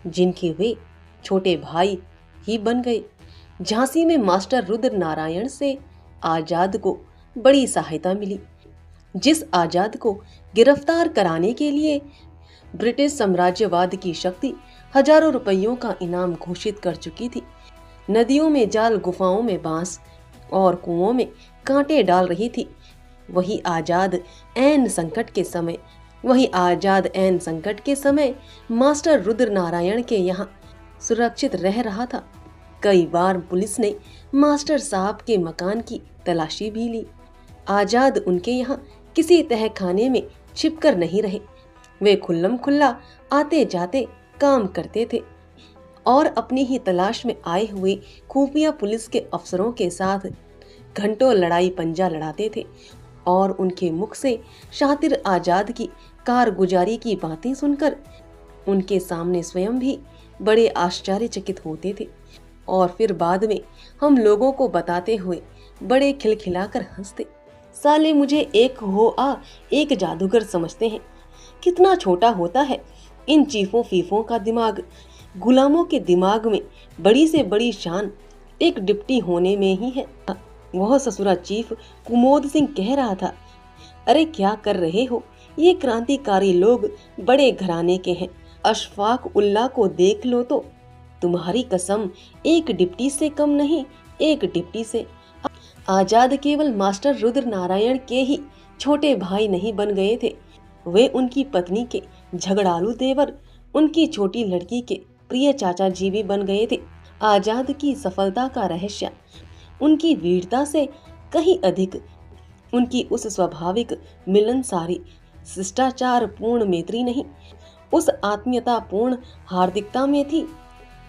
जिनके वे छोटे भाई ही बन गए। झांसी में मास्टर रुद्र नारायण से आजाद को बड़ी सहायता मिली। जिस आजाद को गिरफ्तार कराने के लिए ब्रिटिश साम्राज्यवाद की शक्ति हजारों रुपयों का इनाम घोषित कर चुकी थी, नदियों में जाल, गुफाओं में बांस और कुओं में कांटे डाल रही थी, वही आजाद ऐन संकट के समय मास्टर रुद्र नारायण के यहाँ सुरक्षित रह रहा था। कई बार पुलिस ने मास्टर साहब के मकान की तलाशी भी ली। आजाद उनके यहाँ किसी तहखाने में छिपकर नहीं रहे। वे खुल्लम खुल्ला आते जाते काम करते थे और अपनी ही तलाश में आए हुए खुफिया पुलिस के अफसरों के साथ घंटों लड़ाई पंजा लड़ाते थे और उनके मुख से शातिर आजाद की कारगुजारी की बातें सुनकर उनके सामने स्वयं भी बड़े आश्चर्यचकित होते थे और फिर बाद में हम लोगों को बताते हुए बड़े खिलखिलाकर हंसते। साले मुझे एक जादूगर समझते हैं। कितना छोटा होता है इन चीफों फीफों का दिमाग। गुलामों के दिमाग में बड़ी से बड़ी शान एक डिप्टी होने में ही है। वह ससुरा चीफ कुमोद सिंह कह रहा था, अरे क्या कर रहे हो, ये क्रांतिकारी लोग बड़े घराने के हैं। अशफाक उल्लाह को देख लो तो तुम्हारी कसम एक डिप्टी से कम नहीं, एक डिप्टी से। आजाद केवल मास्टर रुद्र नारायण के ही छोटे भाई नहीं बन गए थे, वे उनकी पत्नी के झगड़ालू देवर, उनकी छोटी लड़की के प्रिय चाचा जी भी बन गए थे। आजाद की सफलता का रहस्य उनकी वीरता से कहीं अधिक उनकी उस स्वाभाविक मिलनसारी शिष्टाचार पूर्ण मैत्री नहीं, उस आत्मीयता पूर्ण हार्दिकता में थी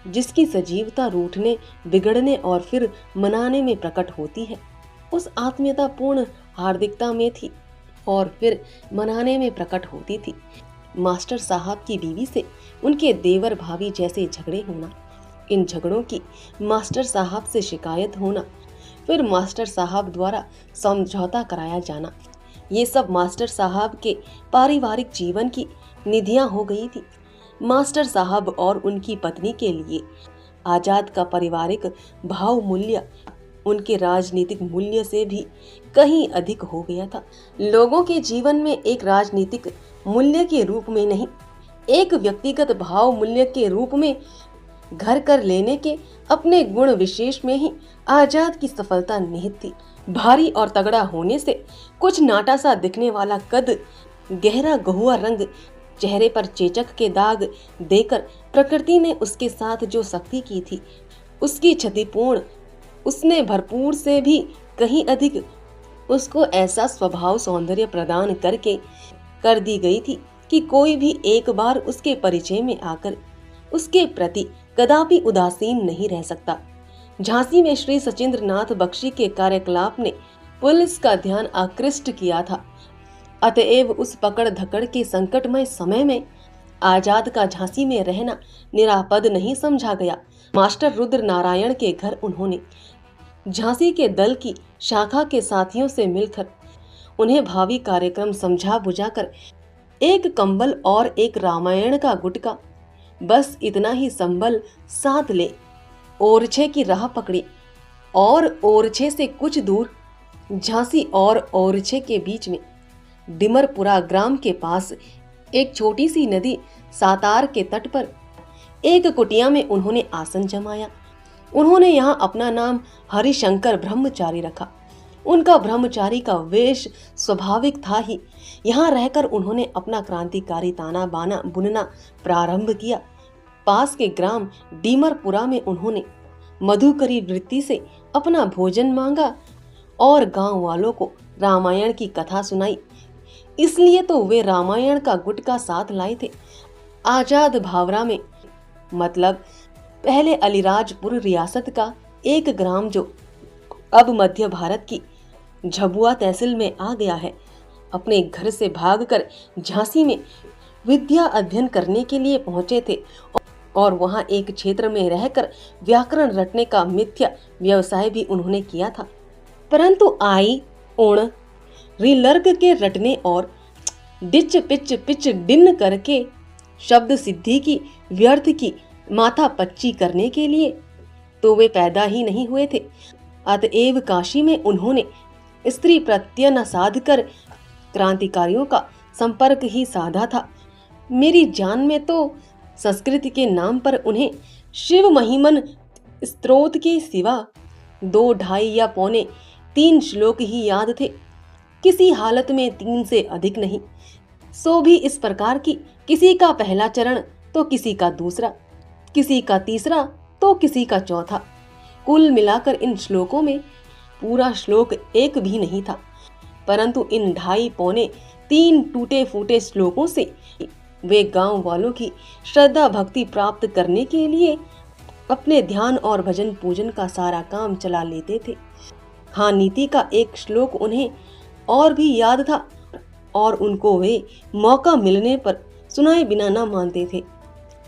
जिसकी सजीवता रूठने, बिगड़ने और फिर मनाने में प्रकट होती है। उस आत्मीयता पूर्ण हार्दिकता में थी और फिर मनाने में प्रकट होती थी। मास्टर साहब की बीवी से उनके देवर भाभी जैसे झगड़े होना, इन झगड़ों की मास्टर साहब से शिकायत होना, फिर मास्टर साहब द्वारा समझौता कराया जाना, ये सब मास्टर साहब के पारिवारिक जीवन की निधियां हो गई थी। मास्टर साहब और उनकी पत्नी के लिए आजाद का पारिवारिक भाव मूल्य उनके राजनीतिक मूल्य से भी कहीं अधिक हो गया था। लोगों के जीवन में एक राजनीतिक मूल्य के रूप में नहीं, एक व्यक्तिगत भाव मूल्य के रूप में घर कर लेने के अपने गुण विशेष में ही आजाद की सफलता निहित थी। भारी और तगड़ा होने से कुछ नाटा सा दिखने वाला कद, गहरा गहुआ रंग, चेहरे पर चेचक के दाग देकर प्रकृति ने उसके साथ जो सख्ती की थी, उसकी क्षतिपूर्ण उसने भरपूर से भी कहीं अधिक उसको ऐसा स्वभाव सौंदर्य प्रदान करके कर दी गई थी कि कोई भी एक बार उसके परिचय में आकर उसके प्रति कदापि उदासीन नहीं रह सकता। झांसी में श्री सचिंद्र नाथ बख्शी के कार्यकलाप ने पुलिस का ध्यान आकृष्ट किया था, अतएव उस पकड़ धकड़ के संकटमय समय में आजाद का झांसी में रहना निरापद नहीं समझा गया। मास्टर रुद्र नारायण के घर उन्होंने झांसी के दल की शाखा के साथियों से मिलकर उन्हें भावी कार्यक्रम समझा बुझाकर एक कंबल और एक रामायण का गुटका, बस इतना ही संबल साथ ले ओरछे की राह पकड़ी और ओरछे से कुछ दूर झांसी और ओरछे के बीच में डिमरपुरा ग्राम के पास एक छोटी सी नदी सातार के तट पर एक कुटिया में उन्होंने आसन जमाया। उन्होंने यहाँ अपना नाम हरिशंकर ब्रह्मचारी रखा। उनका ब्रह्मचारी का वेश स्वाभाविक था ही। यहाँ रहकर उन्होंने अपना क्रांतिकारी ताना बाना बुनना प्रारंभ किया। पास के ग्राम डीमरपुरा में उन्होंने मधुकरी वृत्ति से अपना भोजन मांगा और गांव वालों को रामायण की कथा सुनाई। इसलिए तो वे रामायण का गुटका साथ लाए थे। आजाद भावरा में, मतलब पहले अलीराजपुर रियासत का एक ग्राम जो अब मध्य भारत की झबुआ तहसील में आ गया है, अपने घर से भागकर झांसी में विद्या अध्ययन करने के लिए पहुंचे थे और वहां एक क्षेत्र में रहकर व्याकरण रटने का मिथ्या व्यवसाय भी उन्होंने किया था। परंतु आई उण रिलर्ग के रटने और डिच पिच पिच डिन करके शब्द सिद्धि की व्यर्थ की माथा पच्ची करने के लिए तो वे पैदा ही नहीं हुए थे। अतएव काशी में उन्होंने स्त्री प्रत्यय न साध कर क्रांतिकारियों का संपर्क ही साधा था। मेरी जान में तो संस्कृत के नाम पर उन्हें शिव महिमन स्तोत्र के सिवा 2, 2.5 या 3 श्लोक ही याद थे। किसी हालत में 3 से अधिक नहीं, सो भी इस प्रकार की किसी का पहला चरण तो किसी का दूसरा, किसी का तीसरा तो किसी का चौथा। कुल मिलाकर इन श्लोकों में पूरा श्लोक एक भी नहीं था, परंतु इन 2.5, 3 टूटे फूटे श्लोकों से वे गांव वालों की श्रद्धा भक्ति प्राप्त करने के लिए अपने ध्यान और भजन पूजन का सारा काम चला लेते थे। हाँ, नीति का एक श्लोक उन्हें और भी याद था और उनको वे मौका मिलने पर सुनाए बिना न मानते थे।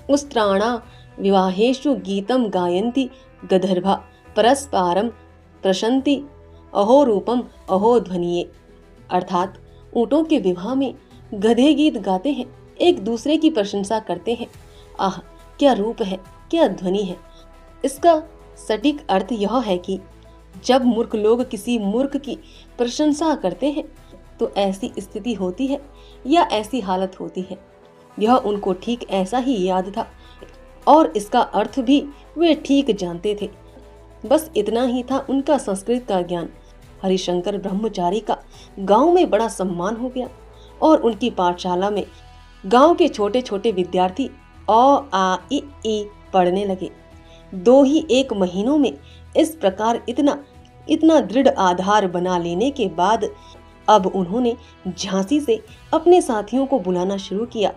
उस्त्राणा विवाहेषु गीतम गायन्ति गधर्भा परस्पारम प्रशंति अहो रूपम अहो ध्वनिये। अर्थात ऊँटों के विवाह में गधे गीत गाते हैं, एक दूसरे की प्रशंसा करते हैं। आह, क्या रूप है, क्या ध्वनि है। इसका सटीक अर्थ यह है कि जब मूर्ख लोग किसी मूर्ख की प्रशंसा करते हैं तो ऐसी स्थिति होती है या ऐसी हालत होती है। यह उनको ठीक ऐसा ही याद था और इसका अर्थ भी वे ठीक जानते थे। बस इतना ही था उनका संस्कृत का ज्ञान। हरिशंकर ब्रह्मचारी का गांव में बड़ा सम्मान हो गया और उनकी पाठशाला में गांव के छोटे छोटे विद्यार्थी अ आ इ ई पढ़ने लगे। 2 ही 1 महीनों में इस प्रकार इतना दृढ़ आधार बना लेने के बाद अब उन्होंने झांसी से अपने साथियों को बुलाना शुरू किया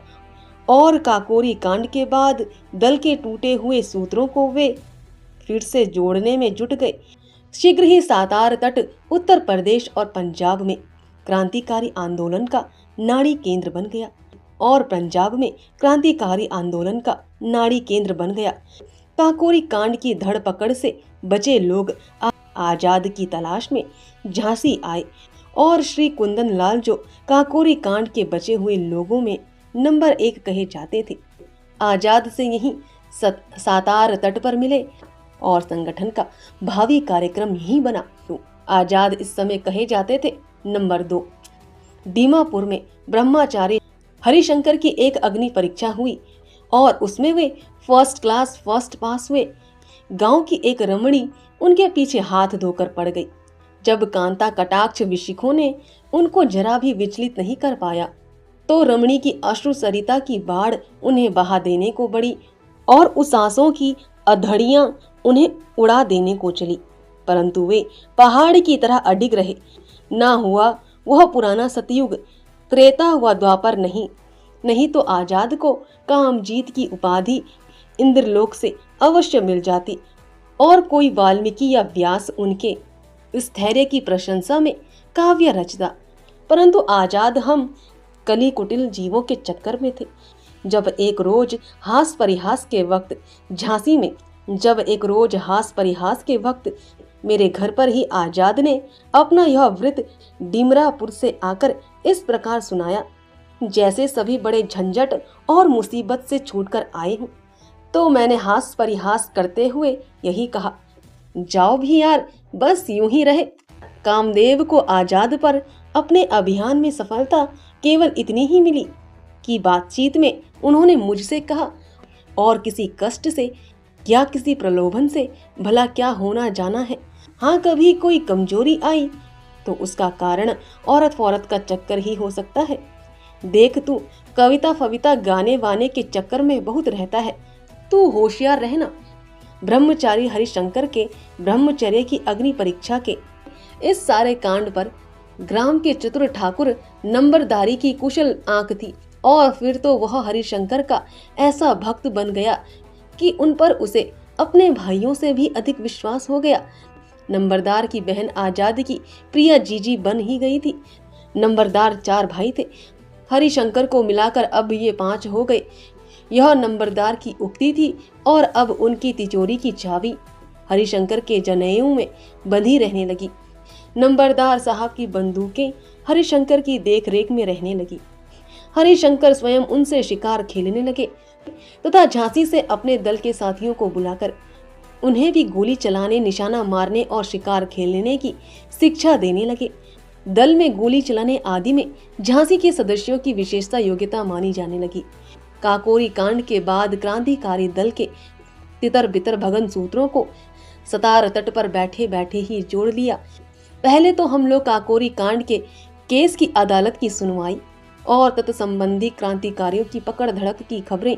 और काकोरी कांड के बाद दल के टूटे हुए सूत्रों को वे फिर से जोड़ने में जुट गए। शीघ्र ही सातार तट उत्तर प्रदेश और पंजाब में क्रांतिकारी आंदोलन का नाड़ी केंद्र बन गया और पंजाब में क्रांतिकारी आंदोलन का नाड़ी केंद्र बन गया। काकोरी कांड की धड़ पकड़ से बचे लोग आजाद की तलाश में झांसी आए और श्री कुंदन लाल जो काकोरी कांड के बचे हुए लोगों में नंबर 1 कहे जाते थे, आजाद से यहीं सातार तट पर मिले और संगठन का भावी कार्यक्रम यही बना। आजाद इस समय कहे जाते थे नंबर 2। दीमापुर में ब्रह्मचारी हरिशंकर की एक अग्नि परीक्षा हुई और उसमें वे फर्स्ट क्लास फर्स्ट पास हुए। गांव की एक रमणी उनके पीछे हाथ धोकर पड़ गई। जब कांता कटाक्ष विशिखों ने उनको जरा भी विचलित नहीं कर पाया तो रमणी की अश्रु सरिता की बाढ़ उन्हें बहा देने को बढ़ी और उस आंसुओं की अधड़ियां उन्हें उड़ा देने को चली, परंतु वे पहाड़ की तरह अडिग रहे। ना हुआ वह पुराना सतयुग, त्रेता हुआ द्वापर नहीं तो आजाद को कामजीत की उपाधि इंद्रलोक से अवश्य मिल जाती और कोई वाल्मीकि या व्यास उनके स्थैर्य की प्रशंसा में काव्य रचता। परंतु आजाद हम कली कुटिल जीवों के चक्कर में थे। जब एक रोज हास परिहास के वक्त मेरे घर पर ही आजाद ने अपना यह वृत्त डिमरापुर से आकर इस प्रकार सुनाया, जैसे सभी बड़े झंझट और मुसीबत से छूटकर आए हूँ। तो मैंने हास परिहास करते हुए यही कहा, जाओ भी यार, बस यूं ही रहे। कामदेव को आजाद पर अपने अभियान में सफलता केवल इतनी ही मिली कि बातचीत में उन्होंने मुझसे कहा और किसी कष्ट से या किसी प्रलोभन से भला क्या होना जाना है। हाँ, कभी कोई कमजोरी आई तो उसका कारण औरत फौरत का चक्कर ही हो सकता है। देख, तू कविता फविता गाने वाने के चक्कर में बहुत रहता है, तू होशियार रहना। ब्रह्मचारी हरिशंकर के ब्रह्मचर्य की अग्नि परीक्षा के इस सारे कांड पर ग्राम के चतुर ठाकुर नंबरदारी की कुशल आंख थी और फिर तो वह हरिशंकर का ऐसा भक्त बन गया कि उन पर उसे अपने भाइयों से भी अधिक विश्वास हो गया। नंबरदार की बहन आजाद की प्रिया जीजी बन ही गई थी। नंबरदार 4 भाई थे, हरिशंकर को मिलाकर अब ये 5 हो गए। यह नंबरदार की उक्ति थी और अब उनकी तिजोरी की चाबी हरिशंकर के जनेऊ में बंधी रहने लगी। नंबरदार साहब की बंदूकें हरिशंकर की देख रेख में रहने लगी। हरिशंकर स्वयं उनसे शिकार खेलने लगे। तथा झांसी से अपने दल के साथियों को बुलाकर उन्हें भी गोली चलाने, निशाना मारने और शिकार खेलने की शिक्षा देने लगे। दल में गोली चलाने आदि में झांसी के सदस्यों की विशेषता योग्यता मानी जाने लगी। काकोरी कांड के बाद क्रांतिकारी दल के तितर बितर भगन सूत्रों को सतार तट पर बैठे बैठे ही जोड़ लिया। पहले तो हम लोग काकोरी कांड के केस की अदालत की सुनवाई और तत्संबंधी क्रांतिकारियों की पकड़ धड़क की खबरें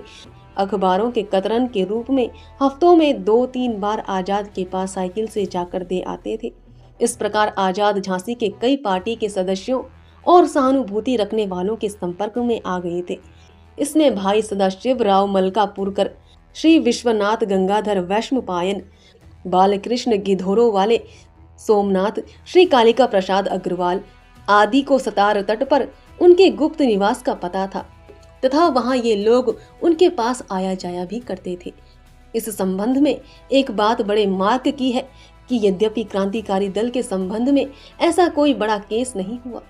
अखबारों के कतरन के रूप में हफ्तों में 2-3 बार आजाद के पास साइकिल से जाकर दे आते थे। इस प्रकार आजाद झांसी के कई पार्टी के सदस्यों और सहानुभूति रखने वालों के संपर्क में आ गए थे। इसमें भाई सदाशिव राव मलकापुरकर, श्री विश्वनाथ गंगाधर वैश्वपायन, बालकृष्ण गिधोरो वाले, सोमनाथ, श्री कालिका प्रसाद अग्रवाल आदि को सतार तट पर उनके गुप्त निवास का पता था तथा वहां ये लोग उनके पास आया जाया भी करते थे। इस संबंध में एक बात बड़े मार्क की है कि यद्यपि क्रांतिकारी दल के संबंध में ऐसा कोई बड़ा केस नहीं हुआ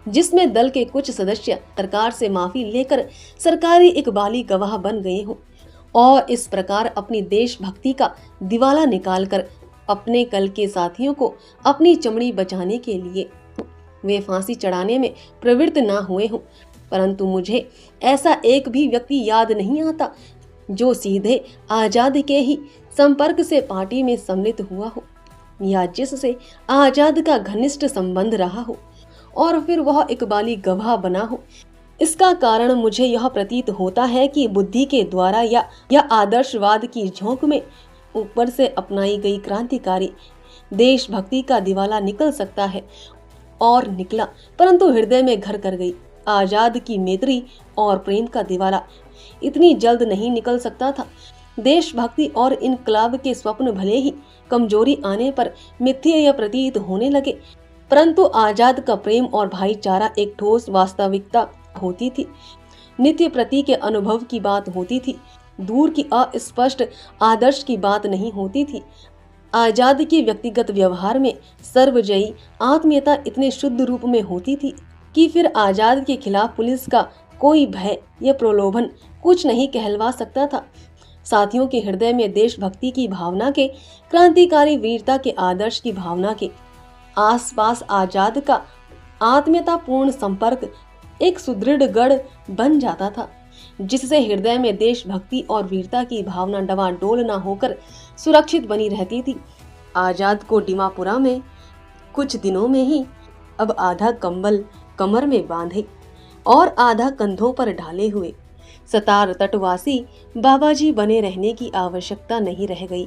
जिसमें दल के कुछ सदस्य सरकार से माफी लेकर सरकारी इकबाली गवाह बन गए हों और इस प्रकार अपनी देशभक्ति का दिवाला निकालकर अपने कल के साथियों को अपनी चमड़ी बचाने के लिए वे फांसी चढ़ाने में प्रवृत्त ना हुए हों, परंतु मुझे ऐसा एक भी व्यक्ति याद नहीं आता जो सीधे आजाद के ही संपर्क से पार्टी में सम्मिलित हुआ हो या जिससे आजाद का घनिष्ठ संबंध रहा हो और फिर वह इकबाली गवाह बना हो। इसका कारण मुझे यह प्रतीत होता है कि बुद्धि के द्वारा या आदर्शवाद की झोंक में ऊपर से अपनाई गई क्रांतिकारी देशभक्ति का दिवाला निकल सकता है और निकला, परंतु हृदय में घर कर गई आजाद की मैत्री और प्रेम का दिवाला इतनी जल्द नहीं निकल सकता था। देशभक्ति और इनकलाब के स्वप्न भले ही कमजोरी आने पर मिथ्या या प्रतीत होने लगे, परंतु आजाद का प्रेम और भाईचारा एक ठोस वास्तविकता होती थी, नित्य प्रति के अनुभव की बात होती थी, दूर की अस्पष्ट आदर्श की बात नहीं होती थी। आजाद के व्यक्तिगत व्यवहार में सर्वजयी आत्मीयता इतने शुद्ध रूप में होती थी कि फिर आजाद के खिलाफ पुलिस का कोई भय या प्रलोभन कुछ नहीं कहलवा सकता था। साथियों के हृदय में देशभक्ति की भावना के, क्रांतिकारी वीरता के आदर्श की भावना के आसपास आजाद का आत्मीयतापूर्ण संपर्क एक सुदृढ़ गढ़ बन जाता था, जिससे हृदय में देशभक्ति और वीरता की भावना डवाडोल न होकर सुरक्षित बनी रहती थी। आजाद को डीमापुरा में कुछ दिनों में ही अब आधा कंबल कमर में बांधे और आधा कंधों पर ढाले हुए सतार तटवासी बाबाजी बने रहने की आवश्यकता नहीं रह गई।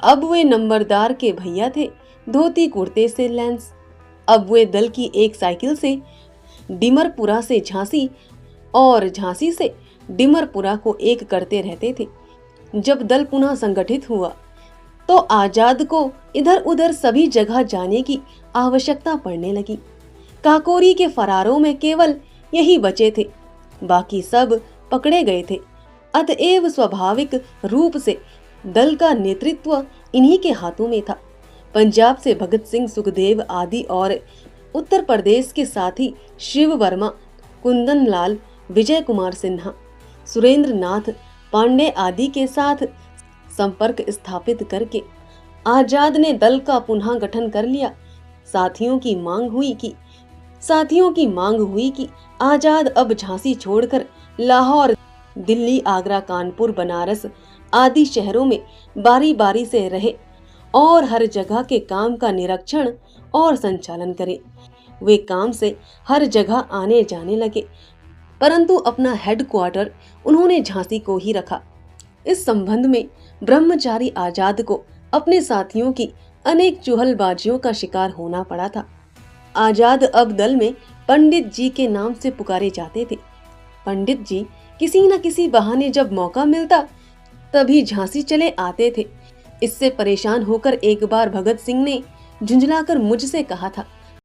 अब वे नंबरदार के भैया थे, धोती कुर्ते से लैंस। अब वे दल की एक साइकिल से डिमरपुरा से झांसी और झांसी से डिमरपुरा को एक करते रहते थे। जब दल पुनः संगठित हुआ तो आजाद को इधर उधर सभी जगह जाने की आवश्यकता पड़ने लगी। काकोरी के फरारों में केवल यही बचे थे, बाकी सब पकड़े गए थे। अतएव स्वाभाविक रूप से दल का नेतृत्व इन्हीं के हाथों में था। पंजाब से भगत सिंह, सुखदेव आदि और उत्तर प्रदेश के साथी शिव वर्मा, कुंदन लाल, विजय कुमार सिन्हा, सुरेंद्र नाथ पांडे आदि के साथ संपर्क स्थापित करके आजाद ने दल का पुनः गठन कर लिया। साथियों की मांग हुई कि आजाद अब झांसी छोड़कर लाहौर, दिल्ली, आगरा, कानपुर, बनारस आदि शहरों में बारी बारी से रहे और हर जगह के काम का निरीक्षण और संचालन करे। वे काम से हर जगह आने जाने लगे, परंतु अपना हेडक्वार्टर उन्होंने झांसी को ही रखा। इस संबंध में ब्रह्मचारी आजाद को अपने साथियों की अनेक चुहलबाजियों का शिकार होना पड़ा था। आजाद अब दल में पंडित जी के नाम से पुकारे जाते थे। पंडित जी किसी न किसी बहाने जब मौका मिलता तभी झांसी चले आते थे। इससे परेशान होकर एक बार भगत सिंह ने झुंझलाकर मुझसे कहा था,